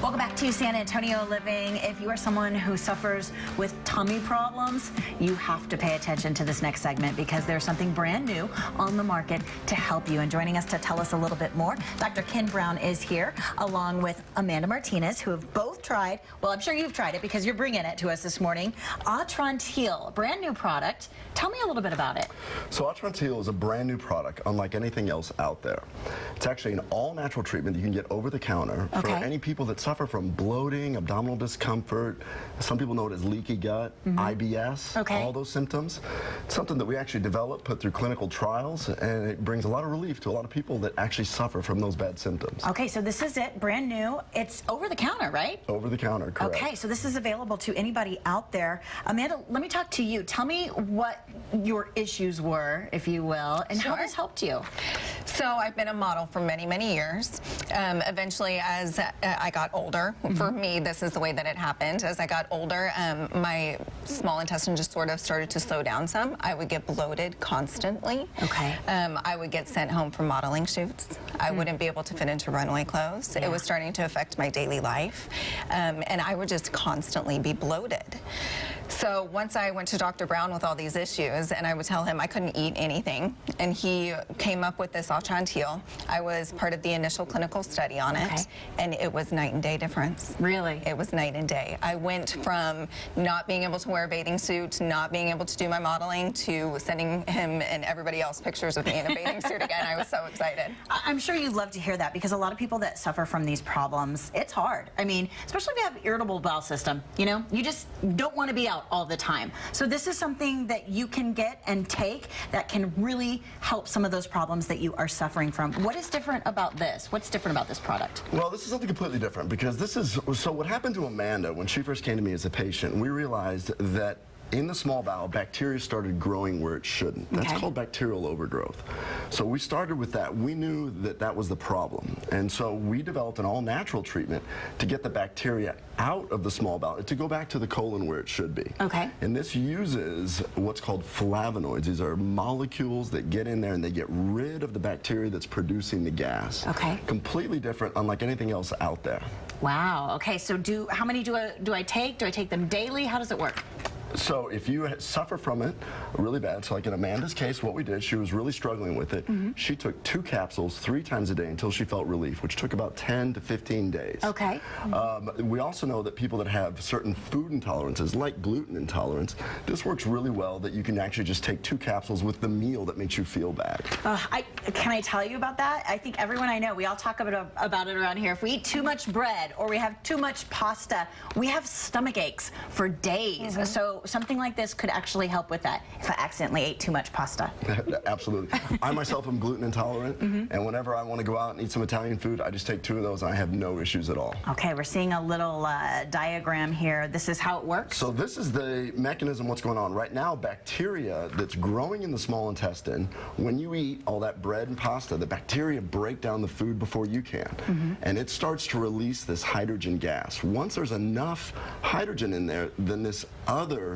Welcome back to San Antonio Living. If you are someone who suffers with tummy problems, you have to pay attention to this next segment because there's something brand new on the market to help you. And joining us to tell us a little bit more, Dr. Ken Brown is here, along with Amanda Martinez, who have both tried, well, I'm sure you've tried it because you're bringing it to us this morning, Atrantil, a brand new product. Tell me a little bit about it. So Atrantil is a brand new product, unlike anything else out there. It's actually an all-natural treatment that you can get over the counter for any people that suffer from bloating, abdominal discomfort. Some people know it as leaky gut, IBS, all those symptoms. It's something that we actually developed, put through clinical trials, and it brings a lot of relief to a lot of people that actually suffer from those bad symptoms. Okay, so this is it, brand new. It's over the counter, right? Over the counter, correct. Okay, so this is available to anybody out there. Amanda, let me talk to you. Tell me what your issues were, if you will, and how this helped you. So I've been a model for many, many years. Eventually, as I got older, for me, this is the way that it happened. As I got older, my small intestine just sort of started to slow down some. I would get bloated constantly. Okay. I would get sent home for modeling shoots. I wouldn't be able to fit into runway clothes. It was starting to affect my daily life. And I would just constantly be bloated. So once I went to Dr. Brown with all these issues, and I would tell him I couldn't eat anything, and he came up with this Atrantil. I was part of the initial clinical study on it, and it was night and day difference. Really? It was night and day. I went from not being able to wear a bathing suit, not being able to do my modeling, to sending him and everybody else pictures of me in a bathing suit again. I was so excited. I'm sure you'd love to hear that because a lot of people that suffer from these problems, it's hard. I mean, especially if you have irritable bowel system, you know, you just don't want to be out all the time. So this is something that you can get and take that can really help some of those problems that you are suffering from. What is different about this? What's different about this product? Well, this is something completely different because this is, so what happened to Amanda when she first came to me as a patient, we realized that in the small bowel, bacteria started growing where it shouldn't. That's called bacterial overgrowth. So we started with that. We knew that that was the problem. And so we developed an all-natural treatment to get the bacteria out of the small bowel, to go back to the colon where it should be. Okay. And this uses what's called flavonoids. These are molecules that get in there and they get rid of the bacteria that's producing the gas. Okay. Completely different, unlike anything else out there. Wow. Okay, so how many do I take? Do I take them daily? How does it work? So if you suffer from it really bad, so like in Amanda's case, what we did, she was really struggling with it. She took 2 capsules 3 times a day until she felt relief, which took about 10 to 15 days. Okay. We also know that people that have certain food intolerances, like gluten intolerance, this works really well that you can actually just take 2 capsules with the meal that makes you feel bad. Can I tell you about that? I think everyone I know, we all talk about it around here. If we eat too much bread or we have too much pasta, we have stomach aches for days. So something like this could actually help with that if I accidentally ate too much pasta. Absolutely. I myself am gluten intolerant, and whenever I want to go out and eat some Italian food, I just take 2 of those and I have no issues at all. Okay, we're seeing a little diagram here. This is how it works? So this is the mechanism, what's going on. Right now, bacteria that's growing in the small intestine, when you eat all that bread and pasta, the bacteria break down the food before you can, and it starts to release this hydrogen gas. Once there's enough hydrogen in there, then this other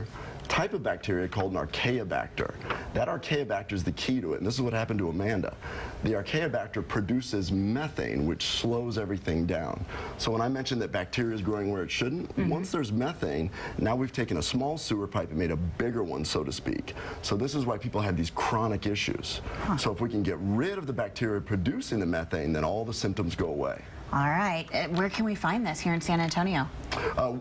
type of bacteria called an Archaeobacter. That Archaeobacter is the key to it, and this is what happened to Amanda. The Archaeobacter produces methane, which slows everything down. So when I mentioned that bacteria is growing where it shouldn't, once there's methane, now we've taken a small sewer pipe and made a bigger one, so to speak. So this is why people have these chronic issues. So if we can get rid of the bacteria producing the methane, then all the symptoms go away. All right. Where can we find this here in San Antonio?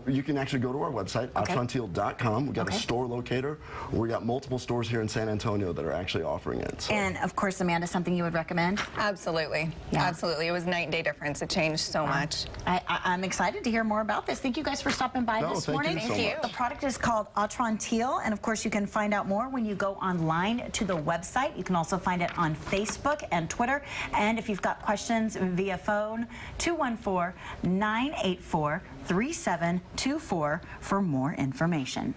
You can actually go to our website, Atrantil.com. We've got a store locator. We got multiple stores here in San Antonio that are actually offering it. So. And of course, Amanda, something you would recommend? Absolutely. Absolutely. It was night and day difference. It changed so much. I'm excited to hear more about this. Thank you guys for stopping by this morning. Thank you so much. The product is called Atrantil, and of course, you can find out more when you go online to the website. You can also find it on Facebook and Twitter. And if you've got questions via phone, 214-984-3724 for more information.